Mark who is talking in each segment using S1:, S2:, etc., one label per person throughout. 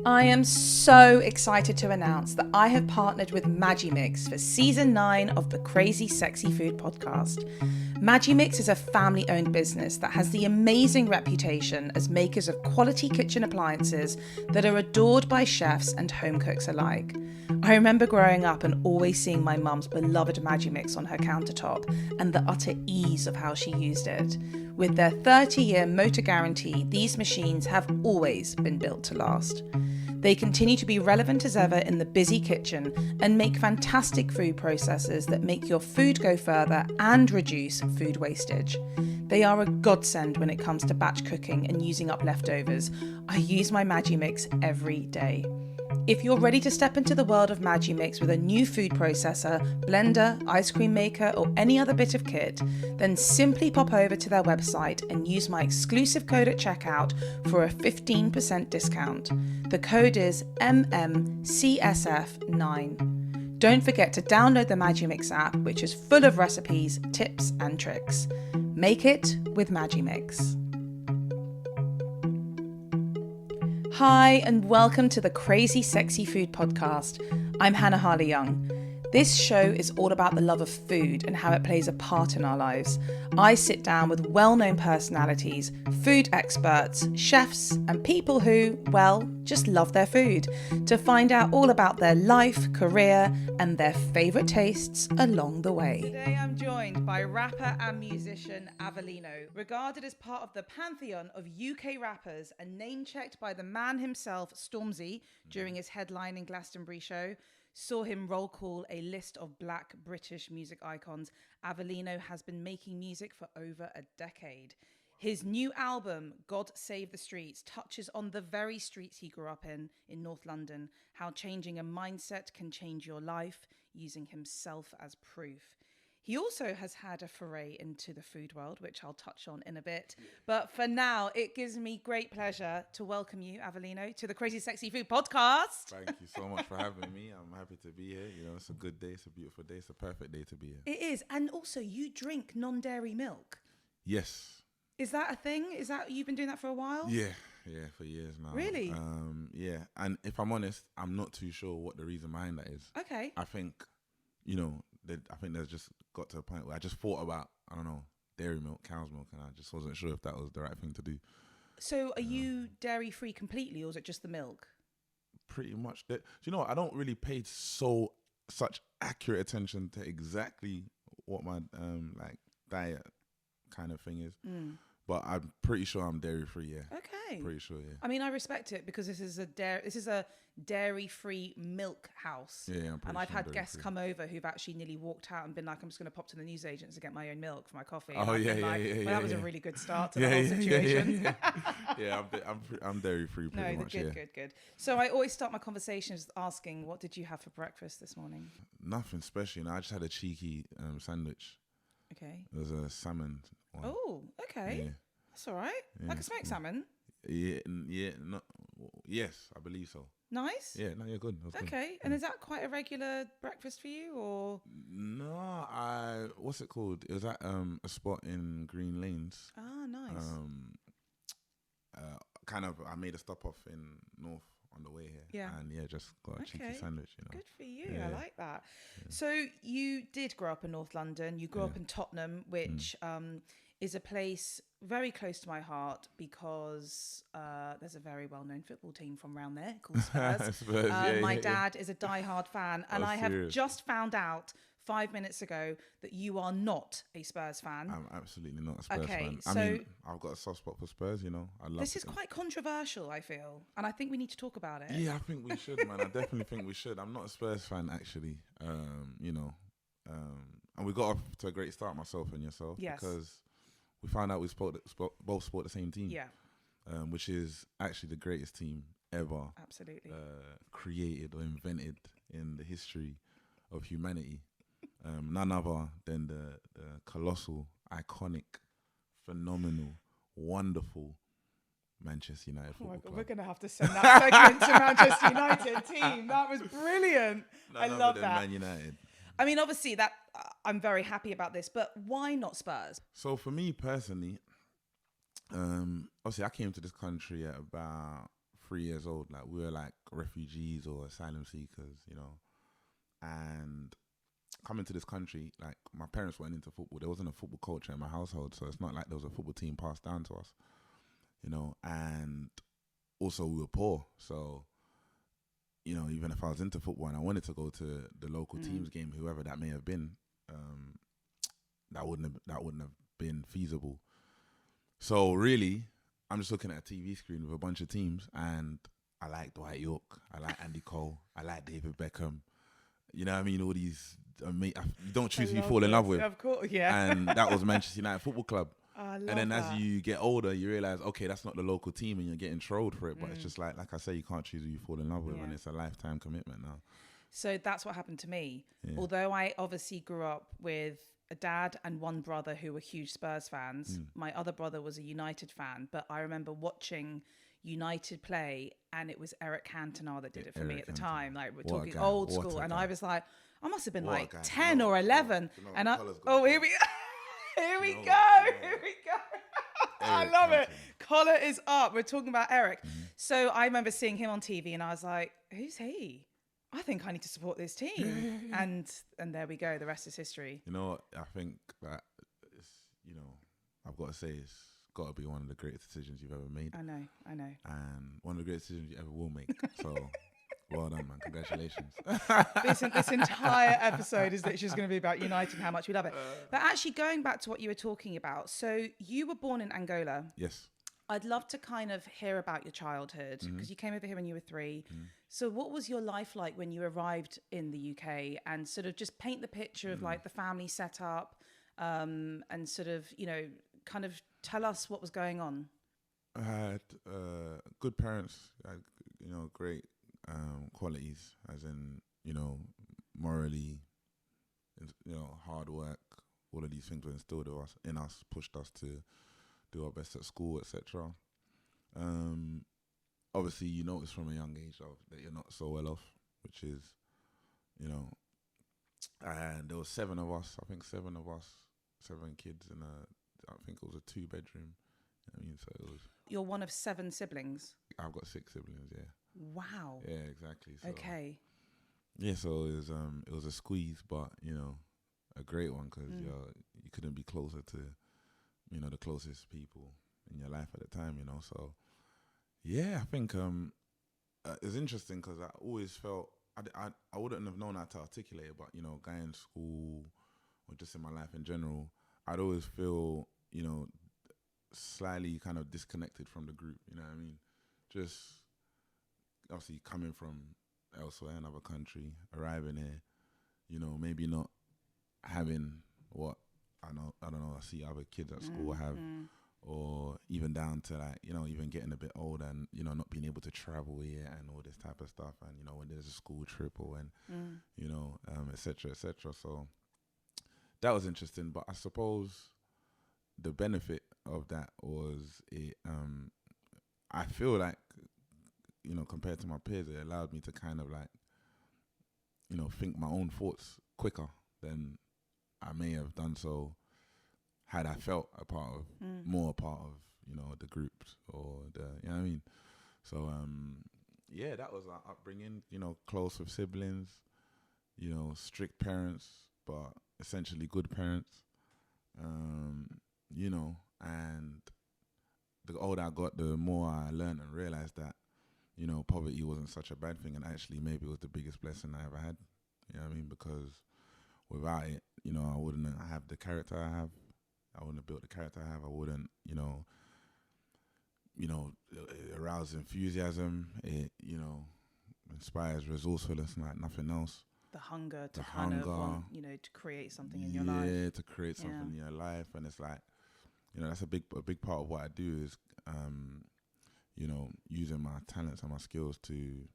S1: I am so excited to announce that I have partnered with Magimix for season 9 of the Crazy Sexy Food podcast. Magimix is a family-owned business that has the amazing reputation as makers of quality kitchen appliances that are adored by chefs and home cooks alike. I remember growing up and always seeing my mum's beloved Magimix on her countertop and the utter ease of how she used it. With their 30-year motor guarantee, these machines have always been built to last. They continue to be relevant as ever in the busy kitchen and make fantastic food processors that make your food go further and reduce food wastage. They are a godsend when it comes to batch cooking and using up leftovers. I use my Magimix every day. If you're ready to step into the world of Magimix with a new food processor, blender, ice cream maker, or any other bit of kit, then simply pop over to their website and use my exclusive code at checkout for a 15% discount. The code is MMCSF9. Don't forget to download the Magimix app, which is full of recipes, tips, and tricks. Make it with Magimix. Hi, and welcome to the Crazy Sexy Food podcast. I'm Hannah Harley-Young. This show is all about the love of food and how it plays a part in our lives. I sit down with well-known personalities, food experts, chefs, and people who, well, just love their food, to find out all about their life, career, and their favourite tastes along the way. Today I'm joined by rapper and musician Avelino, regarded as part of the pantheon of UK rappers and name-checked by the man himself, Stormzy, during his headlining Glastonbury show. Saw him roll call a list of black British music icons. Avelino has been making music for over a decade. His new album, God Save the Streets, touches on the very streets he grew up in North London, how changing a mindset can change your life, using himself as proof. He also has had a foray into the food world, which I'll touch on in a bit. But for now, it gives me great pleasure to welcome you, Avelino, to the Crazy Sexy Food podcast.
S2: Thank you so much for having me. I'm happy to be here. You know, it's a good day. It's a beautiful day. It's a perfect day to be here.
S1: It is. And also, you drink non-dairy milk.
S2: Yes.
S1: Is that a thing? You've been doing that for a while?
S2: Yeah, for years now.
S1: Really?
S2: Yeah. And if I'm honest, I'm not too sure what the reason behind that is.
S1: Okay.
S2: I think, I think there's just got to a point where I just thought about, I don't know, dairy milk, cow's milk, and I just wasn't sure if that was the right thing to do.
S1: So are you dairy-free completely, or is it just the milk?
S2: Pretty much. Do you know what? I don't really pay such accurate attention to exactly what my diet kind of thing is. But I'm pretty sure I'm dairy-free, yeah.
S1: Okay.
S2: Pretty sure, yeah.
S1: I mean, I respect it because this is a dairy-free milk house.
S2: Yeah,
S1: and I've had guests come over who've actually nearly walked out and been like, I'm just going to pop to the newsagents to get my own milk for my coffee.
S2: Oh, yeah.
S1: That was a really good start to the whole situation.
S2: Yeah, I'm dairy-free pretty much,
S1: Good. So I always start my conversations asking, what did you have for breakfast this morning?
S2: Nothing special. I just had a cheeky sandwich.
S1: Okay.
S2: It was a salmon one.
S1: Oh, okay.
S2: Yeah.
S1: That's all right.
S2: Yeah.
S1: I can smoked salmon.
S2: Yes, I believe so.
S1: Nice.
S2: Yeah, no, you're good.
S1: Okay, and is that quite a regular breakfast for you, or?
S2: No, what's it called? It was at a spot in Green Lanes.
S1: Ah, nice.
S2: I made a stop off in North on the way here.
S1: Yeah.
S2: And just got a cheeky sandwich,
S1: Good for you.
S2: Yeah.
S1: I like that. Yeah. So you did grow up in North London. You grew up in Tottenham, which is a place very close to my heart because there's a very well-known football team from around there called Spurs. My dad is a diehard fan, and I have just found out 5 minutes ago that you are not a Spurs fan.
S2: I'm absolutely not a Spurs fan.
S1: So
S2: I mean, I've got a soft spot for Spurs, I love
S1: this is quite controversial, I feel, and I think we need to talk about it.
S2: Yeah, I think we should, man. I definitely think we should. I'm not a Spurs fan, actually, and we got off to a great start, myself and yourself, because we found out we both support the same team, which is actually the greatest team ever
S1: absolutely
S2: created or invented in the history of humanity. None other than the colossal, iconic, phenomenal, wonderful Manchester United football club.
S1: We're going to have to send that segment to Manchester United team. That was brilliant. I love that.
S2: Man United.
S1: I mean, obviously, that I'm very happy about this, but why not Spurs?
S2: So for me personally, obviously I came to this country at about 3 years old. Like, we were like refugees or asylum seekers, you know. And coming to this country, like, my parents weren't into football. There wasn't a football culture in my household, so it's not like there was a football team passed down to us, you know. And also we were poor, so, you know, even if I was into football and I wanted to go to the local team's game, whoever that may have been, that wouldn't have been feasible. So really, I'm just looking at a TV screen with a bunch of teams, and I like Dwight York, I like Andy Cole, I like David Beckham. You know what I mean? All these, you don't choose who you fall in love with.
S1: Of course, yeah.
S2: And that was Manchester United Football Club.
S1: Oh, I love
S2: and then
S1: that.
S2: as you get older, you realize, okay, that's not the local team, and you're getting trolled for it. But it's just like I say, you can't choose who you fall in love with, and it's a lifetime commitment now.
S1: So that's what happened to me. Yeah. Although I obviously grew up with a dad and one brother who were huge Spurs fans, my other brother was a United fan. But I remember watching United play, and it was Eric Cantona that did it for me at the time. Like, we're talking old school, and I was like, I must have been like 10 or 11. And here we go. Here we go. I love it. Collar is up. We're talking about Eric. So I remember seeing him on TV, and I was like, who's he? I think I need to support this team. And there we go. The rest is history.
S2: You know, I think that it's, you know, I've got to say, it's got to be one of the greatest decisions you've ever made.
S1: I know.
S2: And one of the greatest decisions you ever will make. So well done, man. Congratulations.
S1: This entire episode is literally just going to be about United and how much we love it. But actually, going back to what you were talking about. So you were born in Angola.
S2: Yes.
S1: I'd love to kind of hear about your childhood, because you came over here when you were 3. So what was your life like when you arrived in the UK, and sort of just paint the picture of like the family setup, and sort of, you know, kind of tell us what was going on.
S2: I had good parents, I had, you know, great qualities, as in, you know, morally, you know, hard work, all of these things were instilled in us, pushed us to do our best at school, etc. Obviously, you notice from a young age that you're not so well off, which is, you know, and there was 7 of us, 7 kids in I think it was a 2-bedroom. I mean, so it was.
S1: You're one of 7 siblings.
S2: I've got 6 siblings. Yeah.
S1: Wow.
S2: Yeah, exactly. So,
S1: okay.
S2: Yeah, so it was a squeeze, but, you know, a great one, because you couldn't be closer to, you know, the closest people in your life at the time, you know. So yeah, I think it's interesting, because I always felt I wouldn't have known how to articulate it, but, you know, going to school or just in my life in general, I'd always feel, you know, slightly kind of disconnected from the group, you know what I mean? Just obviously coming from elsewhere, another country, arriving here, you know, maybe not having what I don't know, I see other kids at school have, or even down to, like, you know, even getting a bit older and, you know, not being able to travel here and all this type of stuff, and, you know, when there's a school trip or when, you know, et cetera, et cetera. So that was interesting, but I suppose the benefit of that was I feel like, you know, compared to my peers, it allowed me to kind of, like, you know, think my own thoughts quicker than I may have done so had I felt more a part of, you know, the groups or you know what I mean? So, yeah, that was our upbringing, you know, close with siblings, you know, strict parents, but essentially good parents, you know, and the older I got, the more I learned and realized that, you know, poverty wasn't such a bad thing, and actually maybe it was the biggest blessing I ever had, you know what I mean? Because without it, you know, I wouldn't have the character I have. I wouldn't have built the character I have. I wouldn't, you know, it arouses enthusiasm. It, you know, inspires resourcefulness like nothing else.
S1: The hunger to want, you know, to create something in your life.
S2: Yeah, to create something in your life. And it's like, you know, that's a big part of what I do is, you know, using my talents and my skills to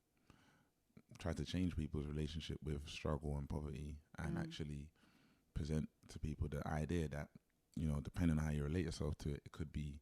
S2: try to change people's relationship with struggle and poverty, and actually present to people the idea that, you know, depending on how you relate yourself to it, it could be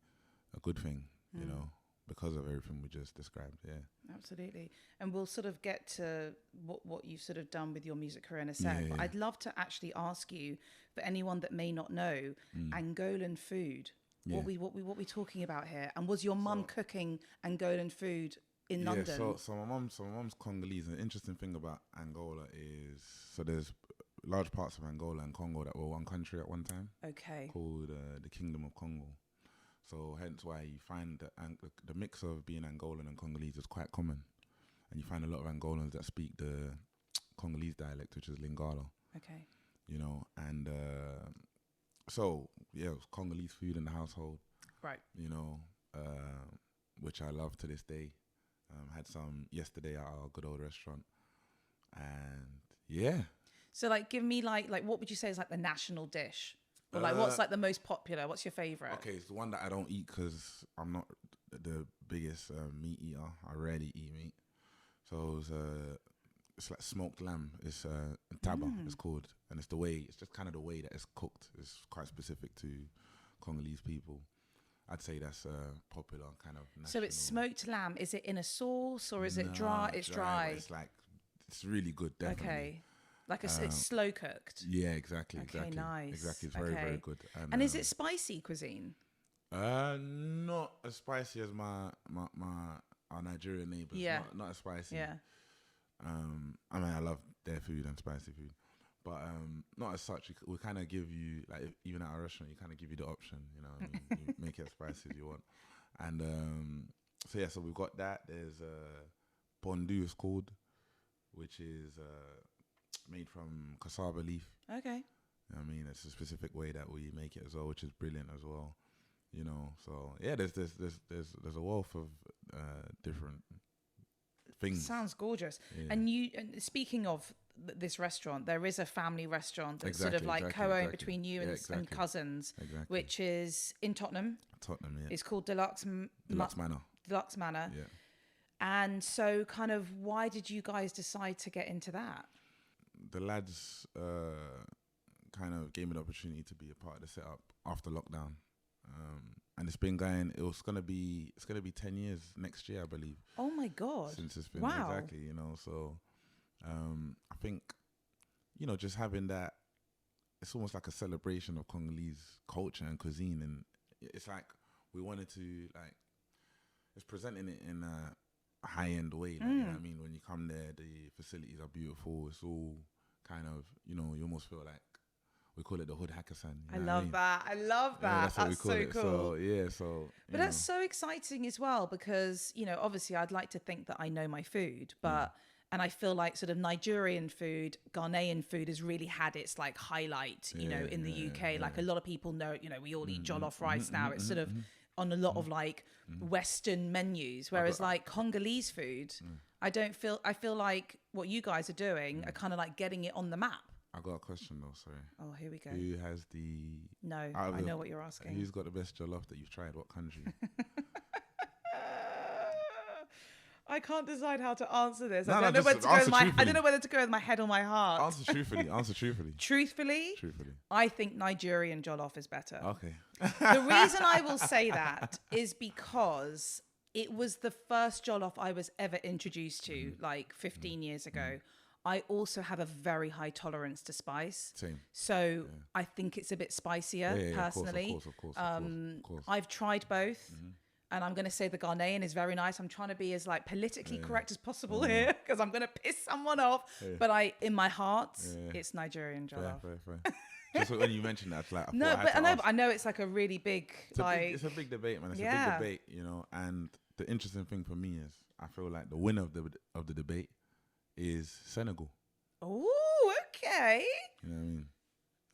S2: a good thing, you know, because of everything we just described. Yeah,
S1: absolutely. And we'll sort of get to what you've sort of done with your music career in a sec. But I'd love to actually ask you, for anyone that may not know, Angolan food. Yeah. What we talking about here? And was your mum cooking Angolan food in London?
S2: So my mom's Congolese. And the interesting thing about Angola is, so there's large parts of Angola and Congo that were one country at one time.
S1: Okay.
S2: Called the Kingdom of Congo. So hence why you find that the mix of being Angolan and Congolese is quite common. And you find a lot of Angolans that speak the Congolese dialect, which is Lingala.
S1: Okay.
S2: You know, and so, yeah, it was Congolese food in the household.
S1: Right.
S2: You know, which I love to this day. Had some yesterday at our good old restaurant. And, yeah.
S1: So, like, give me, like what would you say is, like, the national dish? Or, like, what's, like, the most popular? What's your favourite?
S2: Okay, it's the one that I don't eat because I'm not the biggest meat eater. I rarely eat meat. So, it's like smoked lamb. It's taba, it's called. And it's just kind of the way that it's cooked. It's quite specific to Congolese people. I'd say that's popular kind of national.
S1: So it's smoked lamb. Is it in a sauce or is it dry? It's dry.
S2: It's really good, definitely.
S1: Okay. Like it's slow cooked.
S2: Yeah, exactly.
S1: Okay,
S2: exactly.
S1: nice.
S2: Exactly. It's very, very good.
S1: And is it spicy cuisine?
S2: Not as spicy as our Nigerian neighbours.
S1: Yeah.
S2: Not as spicy.
S1: Yeah.
S2: I mean, I love their food and spicy food, but not as such. We kind of give you, like, even at our restaurant, you kind of give you the option. You know, what I mean? You make it as spicy as you want. And so we've got that. There's pondu, it's called, which is made from cassava leaf.
S1: Okay.
S2: You know what I mean, it's a specific way that we make it as well, which is brilliant as well. You know, so yeah, there's a wealth of different things.
S1: Sounds gorgeous.
S2: Yeah.
S1: And speaking of this restaurant, there is a family restaurant that's sort of like co-owned between you and cousins, which is in Tottenham.
S2: Tottenham, yeah.
S1: It's called Deluxe
S2: Manna.
S1: Deluxe Manna.
S2: Yeah.
S1: And so, kind of, why did you guys decide to get into that?
S2: The lads kind of gave me the opportunity to be a part of the setup after lockdown. And it's been going. It's gonna be 10 years next year, I believe.
S1: Oh my God!
S2: Since it's been
S1: exactly,
S2: you know. So, I think, you know, just having that, it's almost like a celebration of Congolese culture and cuisine, and it's like we wanted to, like, it's presenting it in a high end way. Like, you know what I mean? When you come there, the facilities are beautiful. It's all kind of, you know, you almost feel like. We call it the Hood Hackathon.
S1: I love that. Yeah, that's what we call it.
S2: Cool. So
S1: but that's so exciting as well, because, you know, obviously I'd like to think that I know my food, but and I feel like sort of Nigerian food, Ghanaian food has really had its like highlight, you know, in the UK. Like a lot of people know, you know, we all eat jollof rice now. It's sort of on a lot of like Western menus, whereas like Congolese food, I feel like what you guys are doing are kind of like getting it on the map.
S2: I got a question though, sorry.
S1: Oh, here we go.
S2: Who has the...
S1: No, I know what you're asking.
S2: Who's got the best jollof that you've tried? What country?
S1: I can't decide how to answer this. I don't know whether to go with my head or my heart.
S2: Answer truthfully.
S1: Truthfully? I think Nigerian jollof is better.
S2: Okay.
S1: The reason I will say that is because it was the first jollof I was ever introduced to, like 15 years ago. I also have a very high tolerance to spice.
S2: Same.
S1: So I think it's a bit spicier, personally.
S2: Of course.
S1: I've tried both. And I'm going to say the Ghanaian is very nice. I'm trying to be as like politically correct as possible here, because I'm going to piss someone off. But in my heart, it's Nigerian jollof.
S2: Fair. Just when you mentioned that, like,
S1: I know it's like a really big,
S2: it's a big debate, man. It's a big debate, you know. And the interesting thing for me is, I feel like the winner of the debate is Senegal.
S1: Oh, okay.
S2: You know what I mean?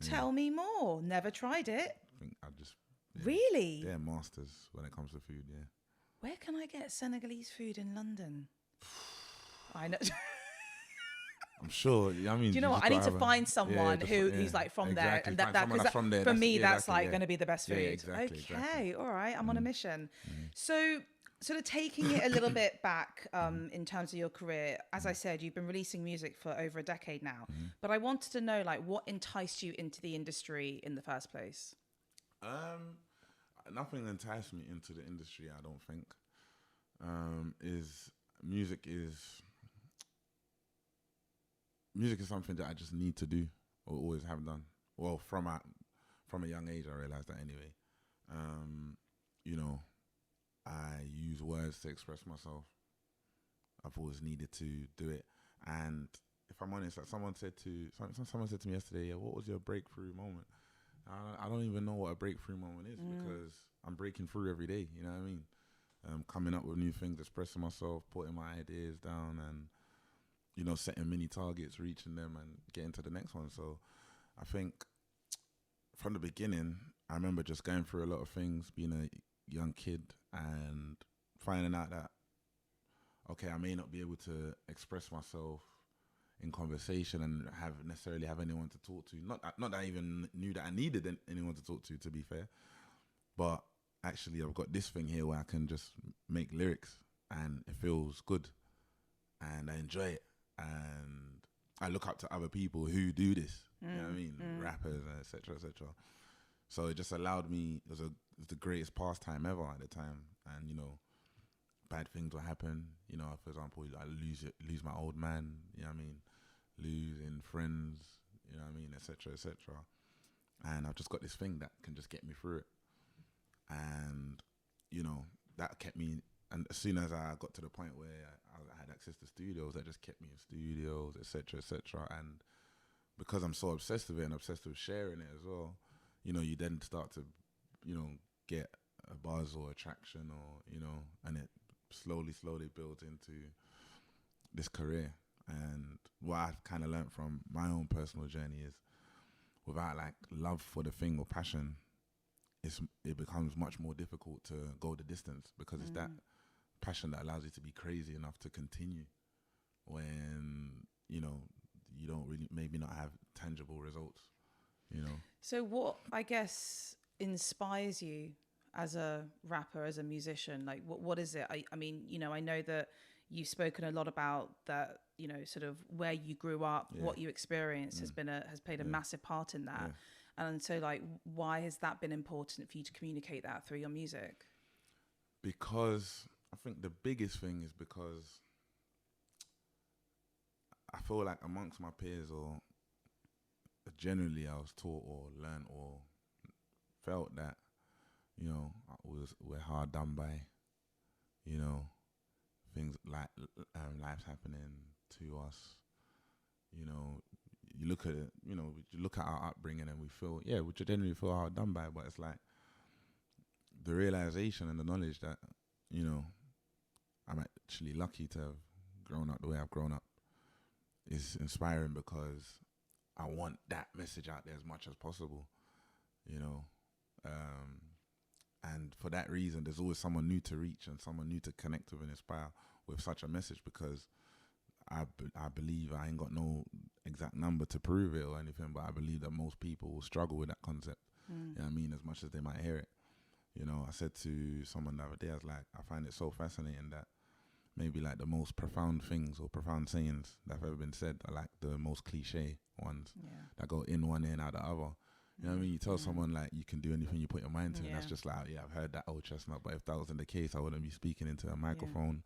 S1: Tell me more. Never tried it.
S2: I think
S1: Really?
S2: They're masters when it comes to food, yeah.
S1: Where can I get Senegalese food in London? I know.
S2: I'm sure. I mean,
S1: do you know what? I need to find someone who's like from there, and that from there. For me, that's like going to be the best food.
S2: Exactly.
S1: All right. I'm on a mission. So, sort of taking it a little bit back in terms of your career, as I said, you've been releasing music for over a decade now. But I wanted to know, like, what enticed you into the industry in the first place?
S2: Nothing enticed me into the industry, I don't think. Music is something that I just need to do, or always have done. Well, from a young age, I realized that anyway. You know, I use words to express myself. I've always needed to do it. And if I'm honest, like someone said to me yesterday, yeah, what was your breakthrough moment? I don't even know what a breakthrough moment is because I'm breaking through every day. You know what I mean? Coming up with new things, expressing myself, putting my ideas down, and you know, setting mini targets, reaching them, and getting to the next one. So I think from the beginning, I remember just going through a lot of things, being a young kid, and finding out that okay, I may not be able to express myself in conversation and necessarily have anyone to talk to. Not that I even knew that I needed anyone to talk to be fair. But actually, I've got this thing here where I can just make lyrics and it feels good and I enjoy it. And I look up to other people who do this, you know what I mean? Rappers, et cetera, et cetera. So it just allowed me, it was the greatest pastime ever at the time. And, you know, bad things will happen. You know, for example, I lose my old man, you know what I mean? Losing friends, you know what I mean, et cetera, et cetera. And I've just got this thing that can just get me through it. And, you know, that kept me, and as soon as I got to the point where I had access to studios, that just kept me in studios, et cetera, et cetera. And because I'm so obsessed with it and obsessed with sharing it as well, you know, you then start to, you know, get a buzz or attraction or, you know, and it slowly builds into this career. And what I've kind of learned from my own personal journey is without like love for the thing or passion, it becomes much more difficult to go the distance because it's that passion that allows you to be crazy enough to continue when, you know, you don't really maybe not have tangible results, you know.
S1: So what, I guess, inspires you as a rapper, as a musician? Like what is it? I mean, you know, I know that you've spoken a lot about that, you know, sort of where you grew up, what you experienced has played a massive part in that. And so like, why has that been important for you to communicate that through your music?
S2: Because I think the biggest thing is because I feel like amongst my peers or generally I was taught or learned or felt that, you know, we're hard done by, you know, things like life's happening to us, you know, you look at it, you know, you look at our upbringing and we feel, we generally feel hard done by, but it's like the realization and the knowledge that, you know, I'm actually lucky to have grown up the way I've grown up is inspiring because I want that message out there as much as possible, you know. And for that reason, there's always someone new to reach and someone new to connect with and inspire with such a message because I believe I ain't got no exact number to prove it or anything, but I believe that most people will struggle with that concept, you know what I mean, as much as they might hear it. You know, I said to someone the other day, I was like, I find it so fascinating that maybe like the most profound things or profound sayings that have ever been said are like the most cliche ones that go in one ear and out the other. You know what I mean? You tell someone like you can do anything you put your mind to, and that's just like, I've heard that old chestnut, but if that wasn't the case, I wouldn't be speaking into a microphone,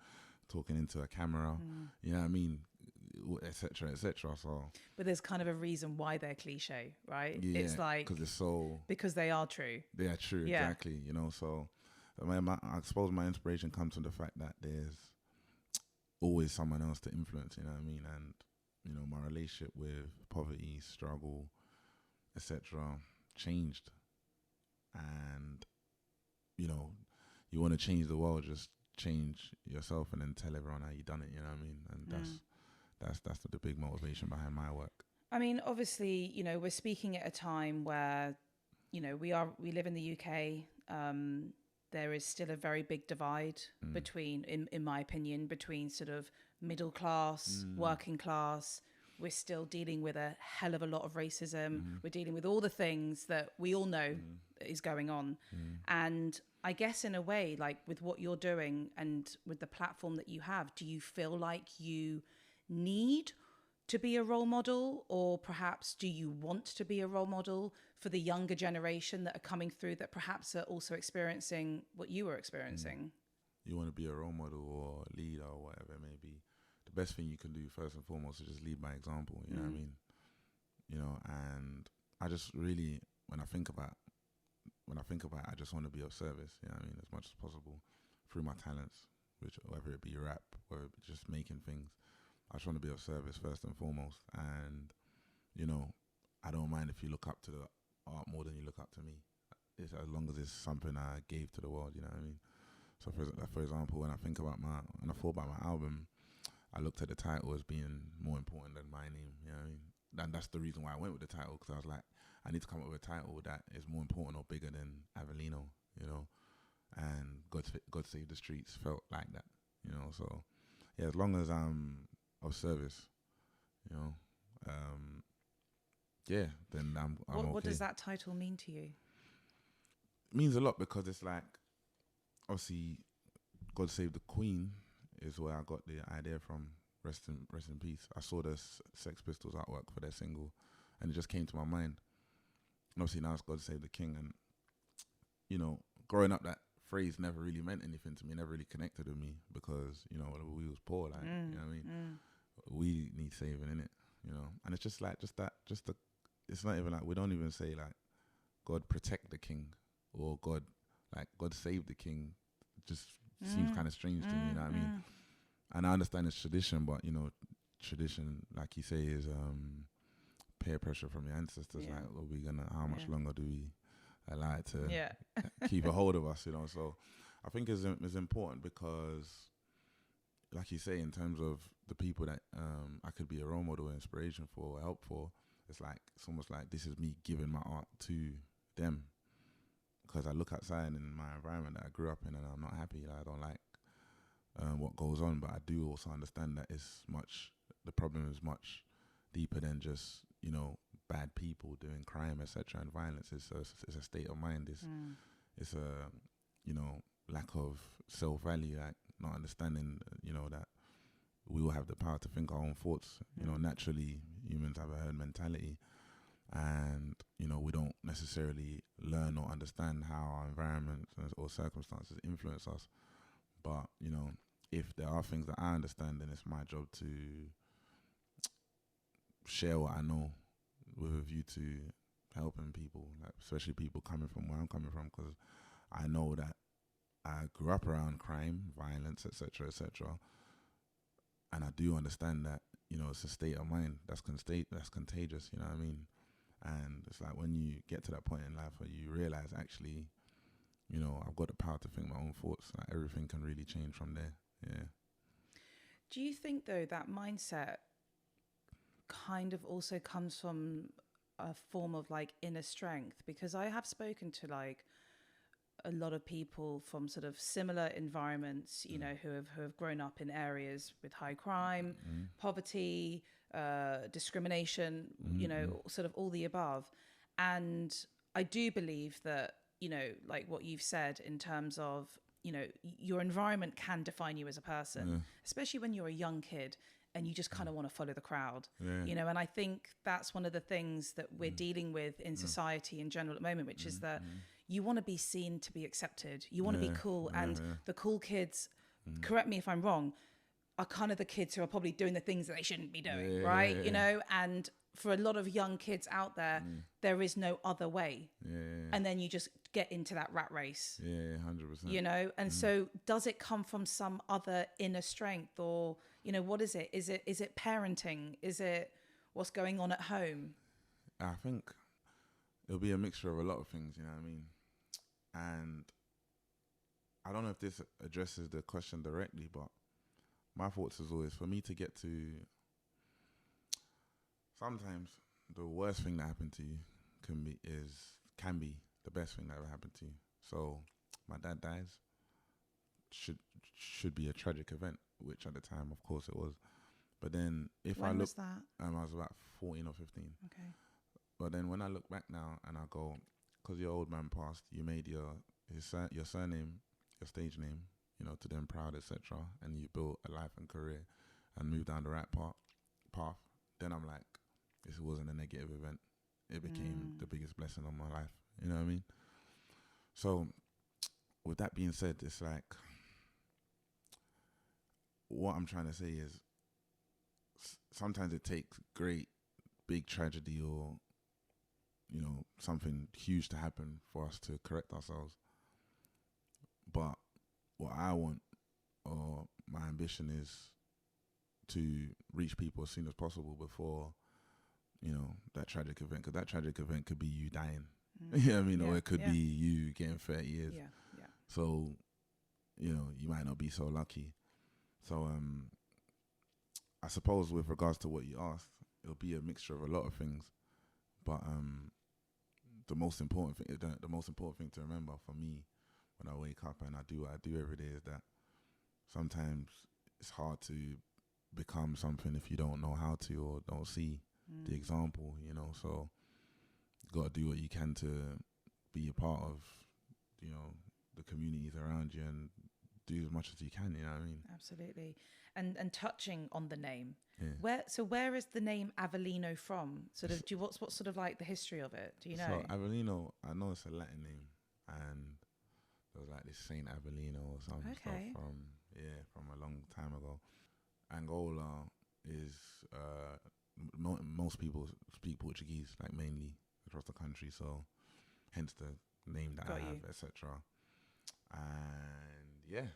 S2: talking into a camera, you know what I mean? Et cetera, et cetera. So,
S1: but there's kind of a reason why they're cliche, right?
S2: Yeah,
S1: it's like because they are true.
S2: They are true, exactly. You know, so I suppose my inspiration comes from the fact that there's always someone else to influence. You know what I mean? And you know, my relationship with poverty, struggle, etc., changed. And you know, you want to change the world, just change yourself, and then tell everyone how you done it. You know what I mean? And that's the big motivation behind my work.
S1: I mean, obviously, you know, we're speaking at a time where, you know, we live in the UK. There is still a very big divide between, in my opinion, between sort of middle class, working class. We're still dealing with a hell of a lot of racism. We're dealing with all the things that we all know is going on. And I guess in a way, like with what you're doing and with the platform that you have, do you feel like you need to be a role model, or perhaps do you want to be a role model for the younger generation that are coming through that perhaps are also experiencing what you were experiencing?
S2: You want to be a role model or a leader or whatever it may be. The best thing you can do first and foremost is just lead by example, you know what I mean? You know, and I just really, when I think about it, I just want to be of service, you know what I mean, as much as possible through my talents whether it be rap, whether it be just making things. I just want to be of service first and foremost. And, you know, I don't mind if you look up to the art more than you look up to me. It's as long as it's something I gave to the world, you know what I mean? So for example, when I thought about my album, I looked at the title as being more important than my name, you know what I mean? And that's the reason why I went with the title, because I was like, I need to come up with a title that is more important or bigger than Avelino, you know? And God Save the Streets felt like that, you know? So, yeah, as long as I'm of service, you know, yeah, then I'm okay.
S1: What does that title mean to you?
S2: It means a lot because it's like, obviously, God Save the Queen is where I got the idea from. Rest in peace. I saw the Sex Pistols artwork for their single, and it just came to my mind. And obviously now it's God Save the King, and you know, growing up, that phrase never really meant anything to me. Never really connected with me because you know we was poor, like you know what I mean. We need saving, innit? You know, and it's just like it's not even like, we don't even say like God protect the king or God save the king. Just seems kind of strange to me, you know what I mean? And I understand it's tradition, but you know, tradition, like you say, is peer pressure from your ancestors. Yeah. Like, how much longer do we allow it to keep a hold of us, you know? So I think it's important because, like you say, in terms of the people that I could be a role model, inspiration for, or help for, it's almost like this is me giving my art to them. Because I look outside in my environment that I grew up in and I'm not happy. Like, I don't like what goes on, but I do also understand that the problem is much deeper than just, you know, bad people doing crime, etc. and violence. It's a state of mind. It's a, you know, lack of self-value, like not understanding, you know, that we all have the power to think our own thoughts. You know, naturally humans have a herd mentality, and you know, we don't necessarily learn or understand how our environment or circumstances influence us. But you know, if there are things that I understand, then it's my job to share what I know with a view to helping people, like especially people coming from where I'm coming from, because I know that I grew up around crime, violence, etc., etc., and I do understand that, you know, it's a state of mind that's contagious. You know what I mean? And it's like when you get to that point in life where you realize, actually, you know, I've got the power to think my own thoughts. Like, everything can really change from there. Yeah.
S1: Do you think, though, that mindset kind of also comes from a form of like inner strength? Because I have spoken to like a lot of people from sort of similar environments, you know, who have grown up in areas with high crime, poverty, discrimination, you know, sort of all the above. And I do believe that, you know, like what you've said in terms of, you know, your environment can define you as a person, especially when you're a young kid and you just kind of want to follow the crowd, you know. And I think that's one of the things that we're dealing with in society in general at the moment, which is that you want to be seen to be accepted. You want to be cool. And the cool kids, correct me if I'm wrong, are kind of the kids who are probably doing the things that they shouldn't be doing, right? You know, and for a lot of young kids out there, there is no other way. And then you just get into that rat race.
S2: 100%.
S1: You know, and so does it come from some other inner strength, or, you know, what is it? Is it parenting? Is it what's going on at home?
S2: I think it'll be a mixture of a lot of things, you know what I mean? And I don't know if this addresses the question directly, but my thoughts is always, for me to get to, sometimes the worst thing that happened to you can be the best thing that ever happened to you. So my dad dies, should be a tragic event, which at the time, of course, it was. But then
S1: When was that?
S2: I was about 14 or 15.
S1: Okay.
S2: But then when I look back now and I go, because your old man passed, you made your surname, your stage name, you know, to them proud, etc., and you built a life and career and moved down the right path. Then I'm like, this wasn't a negative event. It became the biggest blessing of my life. You know what I mean? So with that being said, it's like, what I'm trying to say is, sometimes it takes great big tragedy or, you know, something huge to happen for us to correct ourselves. But what I want, or ambition is to reach people as soon as possible before, you know, that tragic event. Because that tragic event could be you dying. You know what I mean? Or it could be you getting 30 years.
S1: Yeah.
S2: So, you know, you might not be so lucky. So, I suppose with regards to what you asked, it'll be a mixture of a lot of things. But the most important thing to remember for me when I wake up and I do what I do every day is that sometimes it's hard to become something if you don't know how to or don't see the example, you know. So you got to do what you can to be a part of, you know, the communities around you and do as much as you can, you know what I mean?
S1: Absolutely. And touching on the name, where is the name Avelino from? Sort of, what's sort of like the history of it? Do you know?
S2: So Avelino, I know it's a Latin name, and there was like this Saint Avelino or some stuff from a long time ago. Angola is most people speak Portuguese, like mainly across the country, so hence the name that I have, etc. And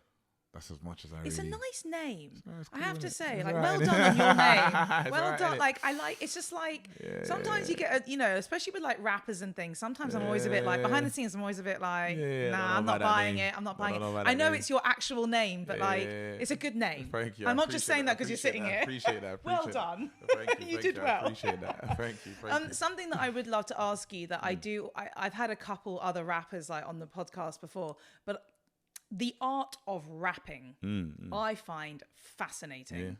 S2: that's as much as I.
S1: It's
S2: really...
S1: a nice name.
S2: Cool,
S1: I have to say,
S2: it's
S1: like,
S2: right.
S1: well done on your name. Well done.
S2: Right,
S1: like, I like. It's just like sometimes you get, you know, especially with like rappers and things. Sometimes I'm always a bit like behind the scenes. I'm always a bit like, nah, I'm not buying it. I'm not buying it. I know it's your actual name, but like, it's a good name.
S2: Thank you.
S1: I'm not just saying that because you're sitting here.
S2: Appreciate that.
S1: Well done.
S2: Thank you.
S1: You did well.
S2: I appreciate that. Thank you.
S1: Something that I would love to ask you that I've had a couple other rappers like on the podcast before, but the art of rapping, I find fascinating. Yeah.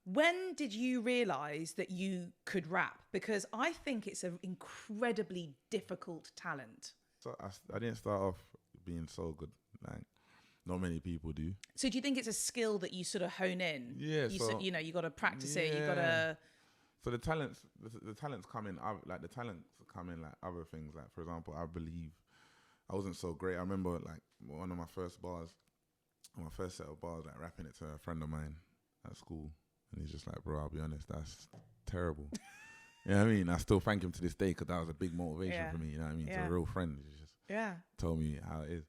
S1: When did you realize that you could rap? Because I think it's an incredibly difficult talent.
S2: So I didn't start off being so good. Like, not many people do. So
S1: do you think it's a skill that you sort of hone in?
S2: Yeah.
S1: You know, you got to practice it. You got to.
S2: So the talents come in. Like the talents come in like other things. Like, for example, I believe I wasn't so great. I remember like one of my first set of bars, like rapping it to a friend of mine at school, and he's just like, "Bro, I'll be honest, that's terrible." You know what I mean? I still thank him to this day because that was a big motivation for me. You know what I mean? To a real friend, he just told me how it is.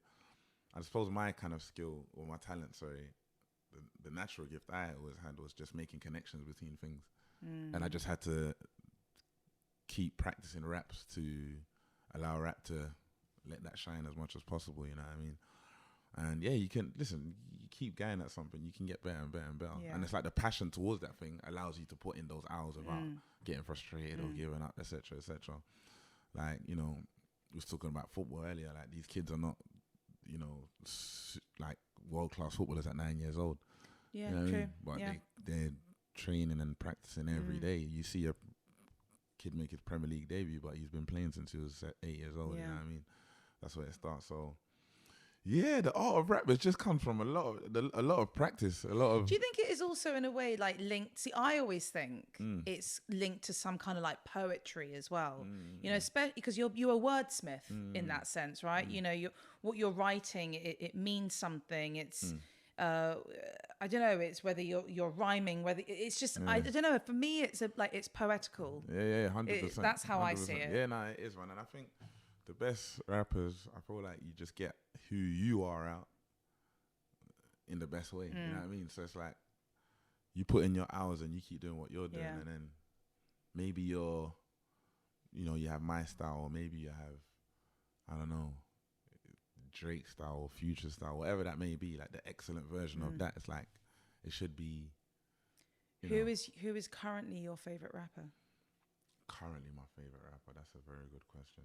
S2: I suppose my kind of skill or my talent, the natural gift I always had was just making connections between things, and I just had to keep practicing raps to allow rap to let that shine as much as possible, you know what I mean? And you can listen, you keep going at something, you can get better and better and better. And it's like the passion towards that thing allows you to put in those hours without getting frustrated or giving up, etc., etc. Like, you know, we was talking about football earlier, like these kids are not, you know, like world-class footballers at 9 years old.
S1: Yeah,
S2: you know what
S1: true.
S2: I mean? But they're training and practicing every day. You see a kid make his Premier League debut, but he's been playing since he was 8 years old, you know what I mean? That's where it starts. So, the art of rap has just comes from a lot of practice. A lot of.
S1: Do you think it is also in a way like linked? See, I always think it's linked to some kind of like poetry as well. You know, especially because you're a wordsmith in that sense, right? You know, what you're writing, it means something. It's. I don't know. It's whether you're rhyming, whether it's just I don't know. For me, it's it's poetical.
S2: 100%.
S1: That's how
S2: 100%.
S1: I see it.
S2: Yeah, no, it is, man. And I think the best rappers, I feel like you just get who you are out in the best way. You know what I mean? So it's like you put in your hours and you keep doing what you're doing, and then maybe you have my style, or maybe you have, I don't know, Drake style or Future style, whatever that may be, like the excellent version of that. It's like it should be.
S1: Who is currently your favorite rapper?
S2: Currently, my favorite rapper. That's a very good question.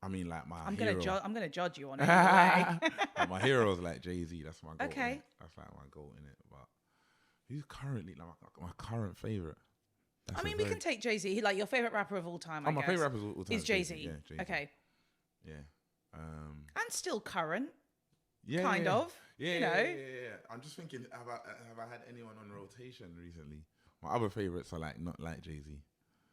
S2: I mean, like
S1: I'm gonna judge you on it. Anyway.
S2: Like my hero is like Jay-Z. That's my goal.
S1: Okay.
S2: That's like my goal in it. But who's currently like my current favorite?
S1: I mean, we can take Jay-Z. Like your favorite rapper of all time. I guess.
S2: My favorite rapper of all time
S1: is Jay-Z.
S2: Yeah, Jay-Z.
S1: Okay.
S2: Yeah.
S1: And still current.
S2: Yeah.
S1: Kind of.
S2: Yeah.
S1: You know.
S2: Yeah. I'm just thinking, have I had anyone on rotation recently? My other favorites are like not like Jay-Z.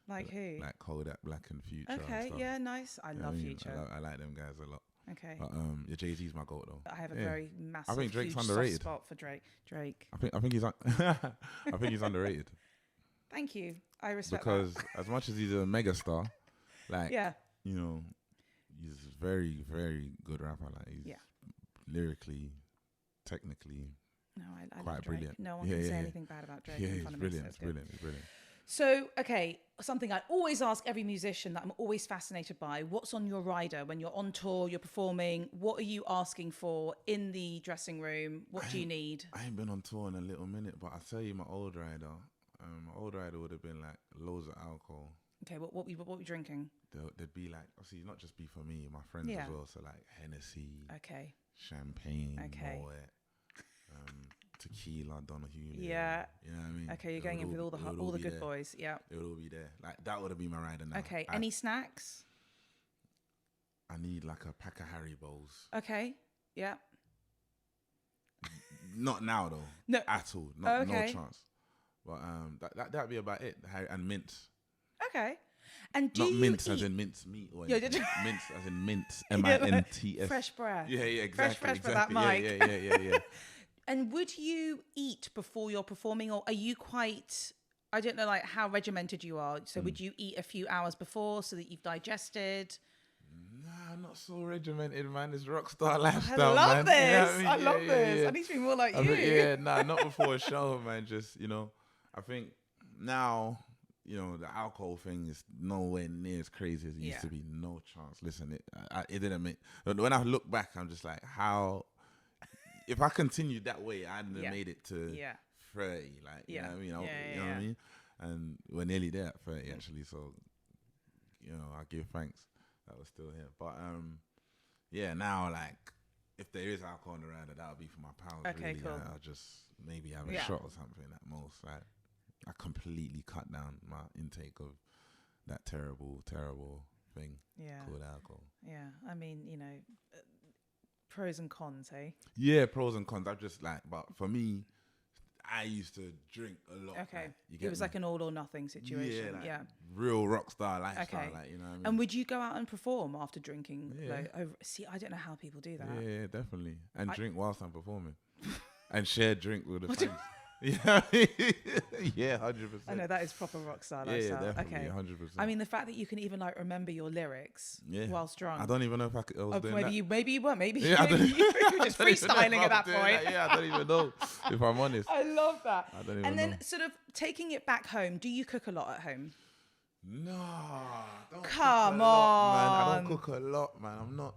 S1: Like who?
S2: Like Kodak Black and Future.
S1: Okay,
S2: and
S1: yeah, nice. I love Future.
S2: I like them guys a lot.
S1: Okay.
S2: But Jay-Z's my goat though.
S1: I have a very massive,
S2: I think Drake's
S1: huge
S2: underrated.
S1: soft spot for Drake.
S2: I think he's I think he's underrated.
S1: Thank you. I respect
S2: because
S1: that.
S2: as much as he's a mega star, like you know, he's a very, very good rapper. Like he's lyrically, technically,
S1: No, I
S2: quite
S1: love Drake.
S2: brilliant.
S1: No one can say anything bad about Drake.
S2: Yeah,
S1: in
S2: he's
S1: front of
S2: brilliant.
S1: Me,
S2: It's brilliant. It's brilliant.
S1: So, okay, something I always ask every musician that I'm always fascinated by: what's on your rider when you're on tour, you're performing? What are you asking for in the dressing room? What do you need?
S2: I ain't been on tour in a little minute, but I'll tell you my old rider. My old rider would have been like loads of alcohol.
S1: Okay, what we drinking?
S2: There'd be like, obviously not just be for me, my friends as well. So like Hennessy,
S1: okay,
S2: champagne,
S1: okay,
S2: Moet, tequila, Donahue.
S1: yeah,
S2: you know what I mean.
S1: Okay, you're going in with all the good boys. Yeah,
S2: they would all be there. Like that would have been my rider now.
S1: Okay, any snacks?
S2: I need like a pack of Haribos.
S1: Okay, yeah.
S2: Not now though.
S1: No,
S2: at all. No chance. But that'd be about it. And mints.
S1: Okay. And do
S2: not
S1: you
S2: mince
S1: eat?
S2: As in mince meat or
S1: Yeah,
S2: mince as in mince. M-I-N-T-S.
S1: Fresh breath.
S2: Yeah, exactly.
S1: Fresh
S2: exactly.
S1: for that mic.
S2: Yeah.
S1: And would you eat before you're performing, or are you quite? I don't know, like how regimented you are. So would you eat a few hours before so that you've digested?
S2: Nah, not so regimented, man. It's rockstar lifestyle,
S1: I love
S2: man.
S1: this.
S2: You know what I mean?
S1: I love this.
S2: Yeah.
S1: I need to be more like you.
S2: Not before a show, man. Just, I think now, the alcohol thing is nowhere near as crazy as it used to be. No chance. Listen, it didn't make. When I look back, I'm just like, how? If I continued that way, I'd have made it to 30. Like, you know what I mean? You know what I mean? And we're nearly there at 30, actually. So, I give thanks that we're still here. But, now, like, if there is alcohol on the rider, that'll be for my pals.
S1: Okay,
S2: really.
S1: cool.
S2: I'll just maybe have a shot or something at most. Like, I completely cut down my intake of that terrible thing called alcohol.
S1: Yeah, I mean, pros and cons, hey?
S2: Yeah, pros and cons. I've just but for me, I used to drink a lot.
S1: Okay.
S2: Like,
S1: It was like an all or nothing situation. Yeah.
S2: Real rock star lifestyle.
S1: Okay.
S2: Like, you know what I mean?
S1: And would you go out and perform after drinking?
S2: Yeah.
S1: See, I don't know how people do that.
S2: Yeah, definitely. And drink whilst I'm performing. And share drink with the friends. Yeah, 100%.
S1: I know that is proper rock star
S2: Yeah,
S1: lifestyle.
S2: definitely,
S1: Okay,
S2: 100%.
S1: I mean, the fact that you can even remember your lyrics whilst drunk.
S2: I don't even know if I was doing
S1: maybe
S2: that.
S1: Maybe you were. Maybe
S2: Yeah,
S1: you were just freestyling at that point.
S2: Yeah, I don't even know if I'm honest.
S1: I love that.
S2: I don't even
S1: And then
S2: know.
S1: sort of taking it back home. Do you cook a lot at home?
S2: No, don't
S1: Come
S2: cook a lot,
S1: on.
S2: man. I don't cook a lot, man. I'm not.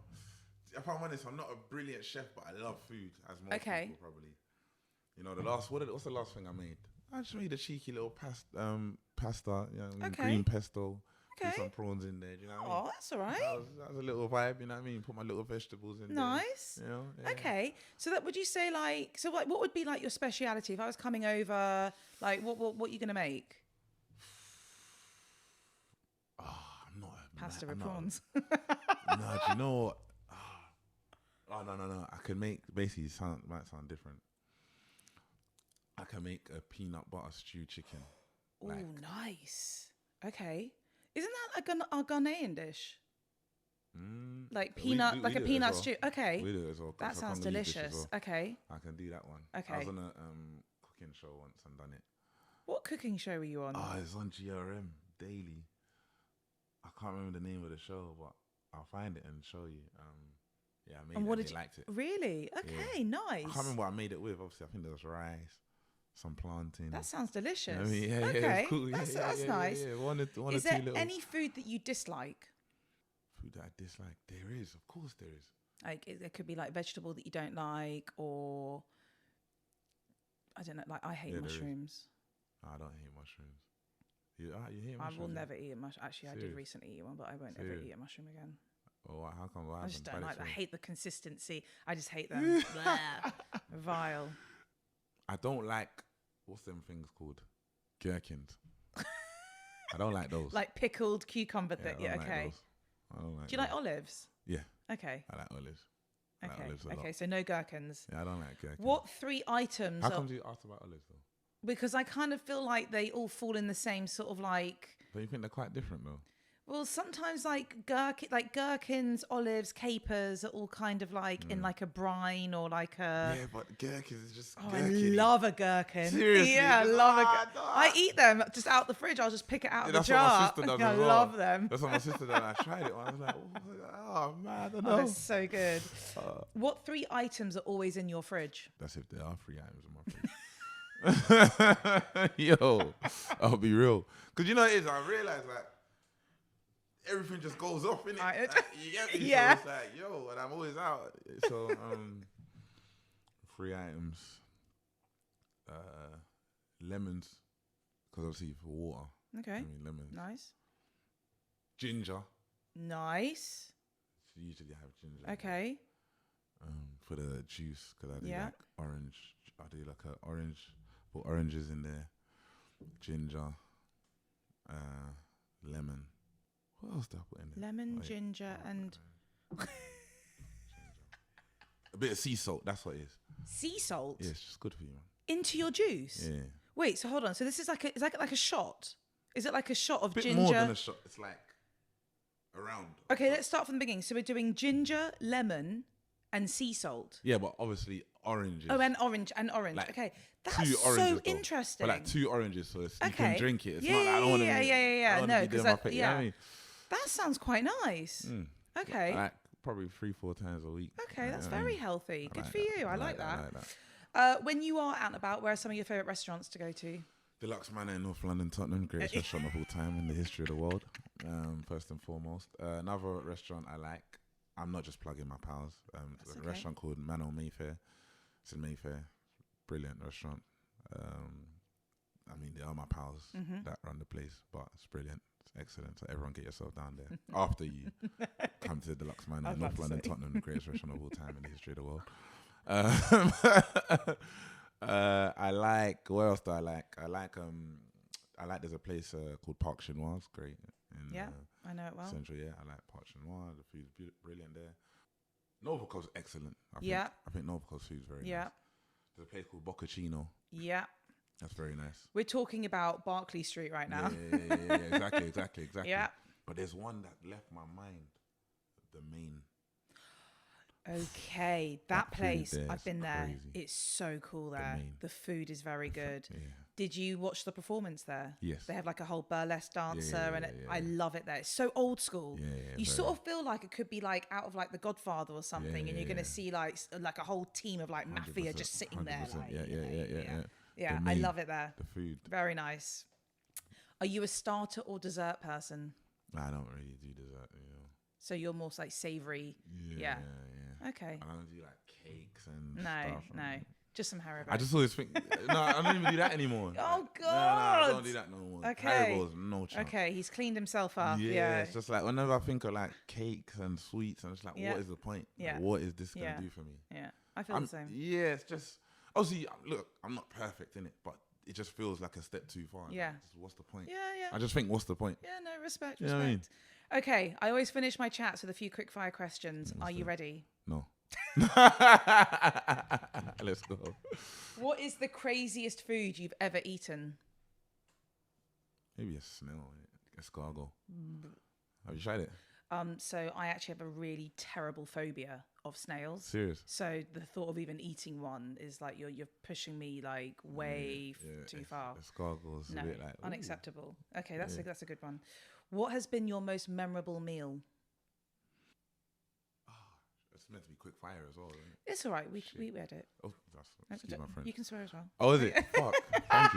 S2: If I'm honest, I'm not a brilliant chef, but I love food as most people probably. What's the last thing I made? I just made a cheeky little pasta, green pesto.
S1: Okay.
S2: Put some prawns in there. Do you know what I mean?
S1: Oh, that's all right.
S2: That was a little vibe. You know what I mean? Put my little vegetables in there.
S1: Nice.
S2: Yeah.
S1: Okay. So that would you say what would be like your speciality if I was coming over? Like what are you gonna make?
S2: I'm not
S1: pasta with prawns.
S2: No, do you know what? No. I can make basically might sound different. I can make a peanut butter stew chicken.
S1: Oh, nice. Okay. Isn't that a Ghanaian dish? Like peanut, a peanut stew. Okay.
S2: We do it as well.
S1: That sounds delicious. Well. Okay.
S2: I can do that one.
S1: Okay.
S2: I was on a cooking show once and done it.
S1: What cooking show were you on?
S2: It's on GRM Daily. I can't remember the name of the show, but I'll find it and show you. I made it. They liked it.
S1: Really? Okay, nice.
S2: I can't remember what I made it with. Obviously, I think there was rice, some plantain.
S1: That sounds delicious.
S2: You know what I mean? Yeah,
S1: okay,
S2: it's cool.
S1: That's nice.
S2: Yeah. One
S1: is there any food that you dislike?
S2: Food that I dislike? There is, of course, there is.
S1: Like it could be like vegetable that you don't like, or I don't know. Like I hate mushrooms.
S2: I don't hate mushrooms. You hate mushrooms?
S1: I will never eat a mushroom. Actually,
S2: Serious?
S1: I did recently eat one, but I won't ever eat a mushroom again.
S2: Well, how come? What
S1: I just don't like. I hate the consistency. I just hate them. Blah. Vile.
S2: I don't like what's them things called? Gherkins. I don't like those.
S1: Like pickled cucumber thing. Yeah, okay.
S2: I don't like.
S1: Do you like olives?
S2: Yeah.
S1: Okay.
S2: I like olives.
S1: Okay, so no gherkins.
S2: Yeah, I don't like gherkins.
S1: What 3 items?
S2: How come you asked about olives though?
S1: Because I kind of feel like they all fall in the same sort of like.
S2: But you think they're quite different though?
S1: Well, sometimes like gherkins, olives, capers are all kind of like in like a brine or like a.
S2: Yeah, but gherkins is just.
S1: Oh, I love a gherkin.
S2: Seriously,
S1: yeah, I love a.
S2: no.
S1: I eat them just out the fridge. I'll just pick it out of the
S2: That's
S1: jar.
S2: what my sister does
S1: I
S2: as well.
S1: love them.
S2: That's what my sister did. I tried it. I was like, oh man, I don't know.
S1: Oh, they're so good. What 3 items are always in your fridge?
S2: That's if there are 3 items in my fridge. Yo, I'll be real. Because you know what it is, I realize like everything just goes off, innit? Like, you get me?
S1: Yeah.
S2: So it's like, yo, and I'm always out. So 3 items. Lemons, because obviously for water.
S1: Okay.
S2: I mean lemons.
S1: Nice.
S2: Ginger.
S1: Nice.
S2: So usually I have ginger.
S1: Okay.
S2: For the juice, because I do
S1: Yeah.
S2: like orange. I do like an orange. Put oranges in there. Ginger. Lemon. What else do I put in there?
S1: Lemon, ginger, and
S2: a bit of sea salt. That's what it is.
S1: sea salt
S2: Yeah, it's just good for you, man.
S1: into your juice.
S2: Yeah.
S1: Wait, so hold on. So this is like a shot. Is it like a shot of
S2: Bit
S1: ginger?
S2: more than a shot. It's like around.
S1: Okay, let's start from the beginning. So we're doing ginger, lemon, and sea salt.
S2: Yeah, but obviously oranges.
S1: Oh, and orange. Like okay, that's so interesting.
S2: But like 2 oranges, so you
S1: Okay.
S2: can drink it. It's
S1: Yeah,
S2: not like I don't want to.
S1: yeah. No, because
S2: yeah.
S1: yeah,
S2: You know what I mean?
S1: that sounds quite nice. Okay.
S2: Like probably 3-4 times a week.
S1: Okay, that's very healthy. Good for you. I like that.
S2: I like that.
S1: When you are out and about, where are some of your favourite restaurants to go to?
S2: Deluxe Manna in North London, Tottenham, greatest restaurant of all time in the history of the world. First and foremost, another restaurant I like. I'm not just plugging my pals. There's a restaurant called Manor Mayfair. It's in Mayfair. Brilliant restaurant. I mean, they are my pals that run the place, but it's brilliant. It's excellent. So everyone get yourself down there after you come to the Deluxe Manna in North London, Tottenham, the greatest restaurant of all time in the history of the world. I like. What else do I like? I like. There's a place called Park Chinois. It's great.
S1: I know it well.
S2: Central, yeah. I like Park Chinois. The food's brilliant there. Novoca's excellent. I think Novoca's food's very nice. There's a place called Boccacino.
S1: Yeah.
S2: That's very nice.
S1: We're talking about Berkeley Street right now.
S2: Yeah. Exactly.
S1: Yeah.
S2: But there's one that left my mind. The main.
S1: Okay, that place, I've been there.
S2: Crazy.
S1: It's so cool there. The food is very good. Yeah. Did you watch the performance there?
S2: Yes.
S1: They have like a whole burlesque dancer I love it there. It's so old school. You sort of feel like it could be like out of like The Godfather or something and you're going to see like a whole team of like mafia just sitting there. Like, yeah, I love it there.
S2: The food.
S1: Very nice. Are you a starter or dessert person?
S2: I don't really do dessert,
S1: So you're more like savoury. Yeah. Okay.
S2: I don't do like cakes and stuff.
S1: No. Just some Haribo.
S2: I just always think, no, I don't even do that anymore.
S1: Oh, God.
S2: No, I don't do that no more.
S1: Okay.
S2: Haribo's no chance.
S1: Okay, he's cleaned himself up.
S2: Yeah, it's just like whenever I think of like cakes and sweets, I'm just like, what is the point?
S1: Yeah.
S2: Like, what is this going to do for me?
S1: Yeah, I feel the same.
S2: Yeah, it's just, obviously, look, I'm not perfect in it, but it just feels like a step too far.
S1: Yeah.
S2: What's the point?
S1: Yeah.
S2: I just think, what's the point?
S1: Yeah, no, respect.
S2: You know what I mean?
S1: Okay, I always finish my chats with a few quick fire questions. Are you ready?
S2: No. Let's go.
S1: What is the craziest food you've ever eaten?
S2: Maybe a snail, escargot. Have you tried it?
S1: So I actually have a really terrible phobia of snails.
S2: Serious?
S1: So the thought of even eating one is like you're pushing me like way too far.
S2: Escargot's a bit like
S1: unacceptable. Okay, that's a good one. What has been your most memorable meal?
S2: It's meant to be quick fire as well, isn't it?
S1: It's all right. We read it.
S2: Oh, excuse my friend.
S1: You can swear as well.
S2: Oh, is it? Fuck. Thank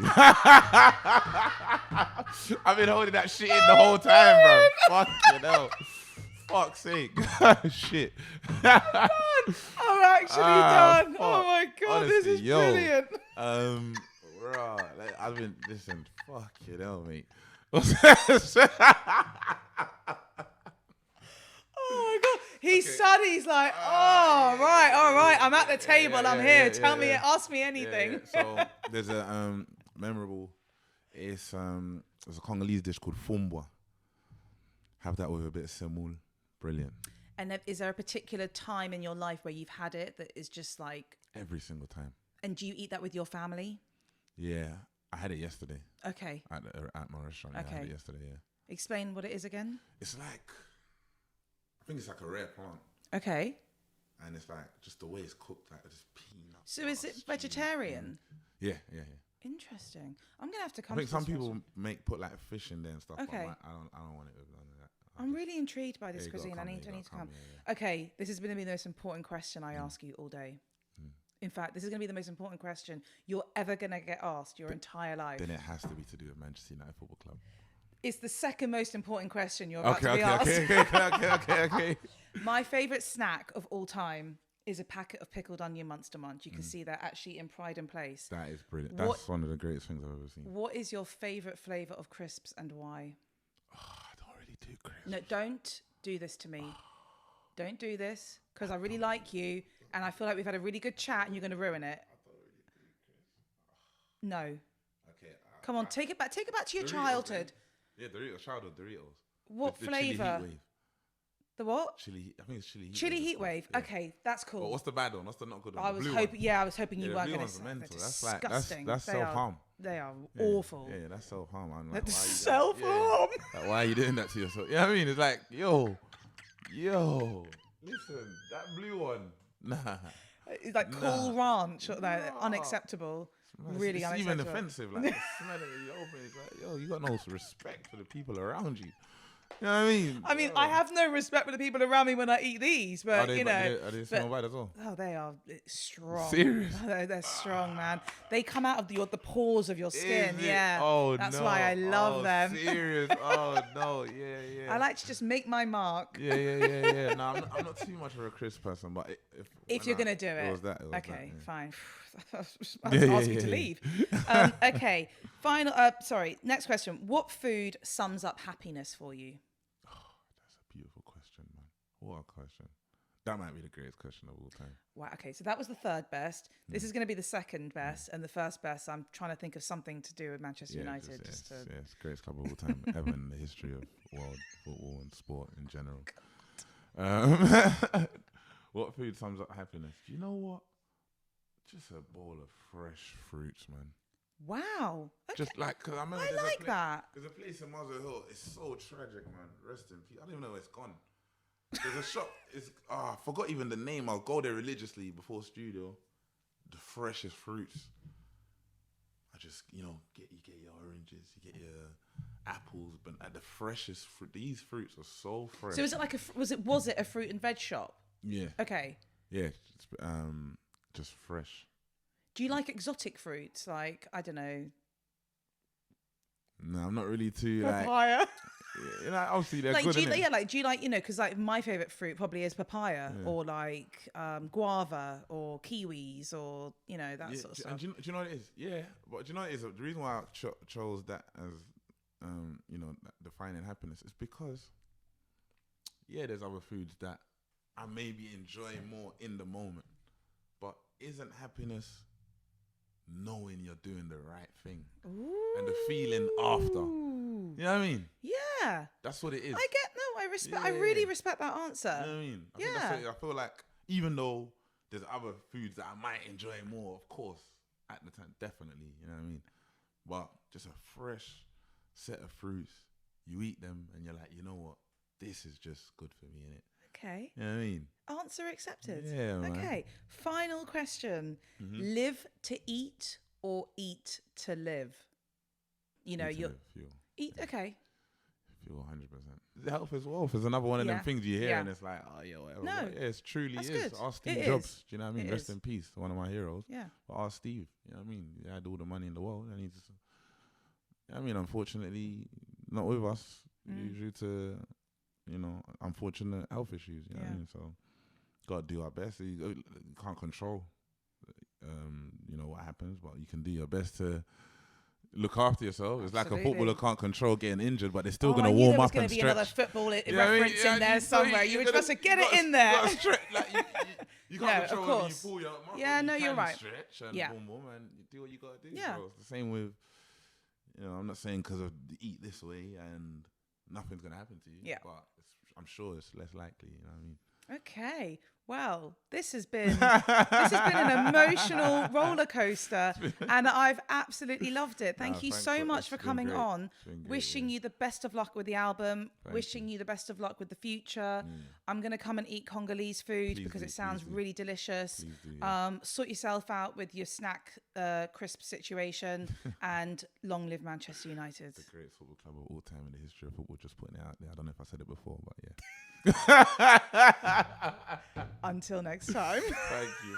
S2: you. I've been holding that shit in the whole time, bro. Fucking hell. Fuck's sake. Shit.
S1: I'm actually done.
S2: Fuck.
S1: Oh my God,
S2: Honestly,
S1: this is brilliant.
S2: Bro, like, I've been, listen, fucking hell, mate.
S1: Oh my God. He's sad. He's like, all right. I'm at the table. I'm here. Tell me, ask me anything.
S2: So there's a memorable, it's a Congolese dish called fumbwa. Have that with a bit of semoule. Brilliant.
S1: And is there a particular time in your life where you've had it that is just like...
S2: Every single time.
S1: And do you eat that with your family?
S2: Yeah. I had it yesterday.
S1: Okay.
S2: At my restaurant. Yeah, I had it yesterday, yeah.
S1: Explain what it is again.
S2: It's like, I think it's like a rare plant.
S1: Okay.
S2: And it's like, just the way it's cooked, like just peanuts.
S1: So is it vegetarian?
S2: Yeah.
S1: Interesting. I'm gonna have to come.
S2: I think some people put like fish in there and stuff.
S1: Okay.
S2: But I don't want it with none of that.
S1: I'm really intrigued by this cuisine. I need to come. Yeah. Okay, this is going to be the most important question I ask you all day. In fact, this is going to be the most important question you're ever going to get asked your entire life.
S2: Then it has to be to do with Manchester United Football Club.
S1: It's the second most important question you're about to be asked.
S2: Okay.
S1: My favourite snack of all time is a packet of pickled onion Munster Munch. You can see that actually in Pride and Place.
S2: That is brilliant. That's one of the greatest things I've ever seen.
S1: What is your favourite flavour of crisps and why?
S2: Oh, I don't really do crisps.
S1: No, don't do this to me. Don't do this, because I really like you and I feel like we've had a really good chat and you're going to ruin it.
S2: I don't really do crisps.
S1: No.
S2: Okay.
S1: Come on, take it back to your childhood.
S2: Yeah, Doritos, childhood Doritos.
S1: What flavour? The what?
S2: I think it's chili heat
S1: Chili heat wave. Yeah. Okay, that's cool.
S2: Well, what's the bad one? What's the not good one?
S1: I was hoping you weren't going to say
S2: that.
S1: That's
S2: disgusting. That's self-harm.
S1: They are awful.
S2: Yeah, that's self-harm. I'm
S1: like, self-harm.
S2: Like, why are you doing that to yourself? Yeah, I mean, it's like, yo, listen, that blue one, nah.
S1: It's like Cool Ranch, unacceptable. Really
S2: it's
S1: unacceptable.
S2: Even offensive. Like, smell it when you open it. It's like, yo, you got no respect for the people around you. You know what I mean?
S1: I have no respect for the people around me when I eat these, but
S2: are they smell bad as well?
S1: Oh, they are strong.
S2: Serious?
S1: They're strong, man. They come out of the pores of your skin. Yeah.
S2: Oh,
S1: that's why I love them.
S2: Serious? Oh no, yeah.
S1: I like to just make my mark.
S2: Yeah. No, I'm not too much of a crisp person, but
S1: if you're gonna do it,
S2: it was that.
S1: Okay, fine. I'll ask you to leave. Okay. Final. Next question. What food sums up happiness for you?
S2: That's a beautiful question, man. What a question. That might be the greatest question of all time.
S1: Wow. Okay. So that was the third best. This is going to be the second best, and the first best. I'm trying to think of something to do with Manchester United.
S2: It's the greatest club of all time ever in the history of world football and sport in general. What food sums up happiness? Do you know what? Just a bowl of fresh fruits, man.
S1: Wow. Okay.
S2: Just like, because I remember
S1: that.
S2: There's a place in Muswell Hill. It's so tragic, man. Rest in peace. I don't even know where it's gone. There's a shop. I forgot even the name. I'll go there religiously before studio. The freshest fruits. I just, you get your oranges, you get your apples, but at the freshest fruit. These fruits are so fresh.
S1: So is it like was it a fruit and veg shop?
S2: Yeah.
S1: Okay.
S2: Yeah. Just fresh.
S1: Do you like exotic fruits? Like, I don't know.
S2: No, I'm not really too
S1: papaya.
S2: Obviously they're
S1: like,
S2: good.
S1: Do you like, because like my favorite fruit probably is papaya or like guava or kiwis or that sort of stuff.
S2: And do you know what it is? Yeah, but do you know what it is? The reason why I chose that as defining happiness is because there's other foods that I maybe enjoy more in the moment. But isn't happiness knowing you're doing the right thing? Ooh. And the feeling after? You know what I mean?
S1: Yeah.
S2: That's what it is.
S1: I really respect that answer.
S2: You know what I mean? I think that's what I feel like, even though there's other foods that I might enjoy more, of course, at the time, definitely, you know what I mean? But just a fresh set of fruits, you eat them and you're like, you know what? This is just good for me, innit?
S1: Okay.
S2: You know what I mean?
S1: Answer accepted.
S2: Yeah, man.
S1: Okay. Final question. Mm-hmm. Live to eat or eat to live? Eat. Okay.
S2: Fuel 100%. Health is wealth is another one of them things you hear and it's like, whatever.
S1: No,
S2: it truly
S1: is.
S2: Good. Ask Steve Jobs. Do you know what I mean? Rest in peace. One of my heroes.
S1: Yeah.
S2: But ask Steve. You know what I mean? He had all the money in the world and unfortunately, not with us due to unfortunate health issues. You know what I mean? So, got to do our best. You can't control, what happens, but you can do your best to look after yourself. It's like a footballer can't control getting injured, but they're still going to warm up and stretch.
S1: There was going to be another football reference in there somewhere. You were supposed to get it in there.
S2: You can't control when you pull your muscle.
S1: Yeah, no, you're right.
S2: Stretch and boom, and you do what you got to do. Yeah. So it's the same with, I'm not saying because of eat this way and nothing's going to happen to you. Yeah. But I'm sure it's less likely, you know what I mean?
S1: Okay. Well, this has been an emotional roller coaster, and I've absolutely loved it. Thank you so much for coming on. Wishing you the best of luck with the album. Wishing you the best of luck with the future. I'm going to come and eat Congolese food because it sounds really delicious. Sort yourself out with your snack crisp situation, and long live Manchester United.
S2: The greatest football club of all time in the history of football. Just putting it out there. I don't know if I said it before, but yeah.
S1: Until next time.
S2: Thank you.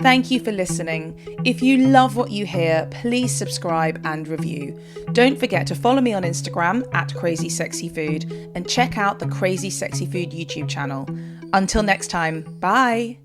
S1: Thank you for listening. If you love what you hear, please subscribe and review. Don't forget to follow me on Instagram @CrazySexyFood and check out the Crazy Sexy Food YouTube channel. Until next time, bye.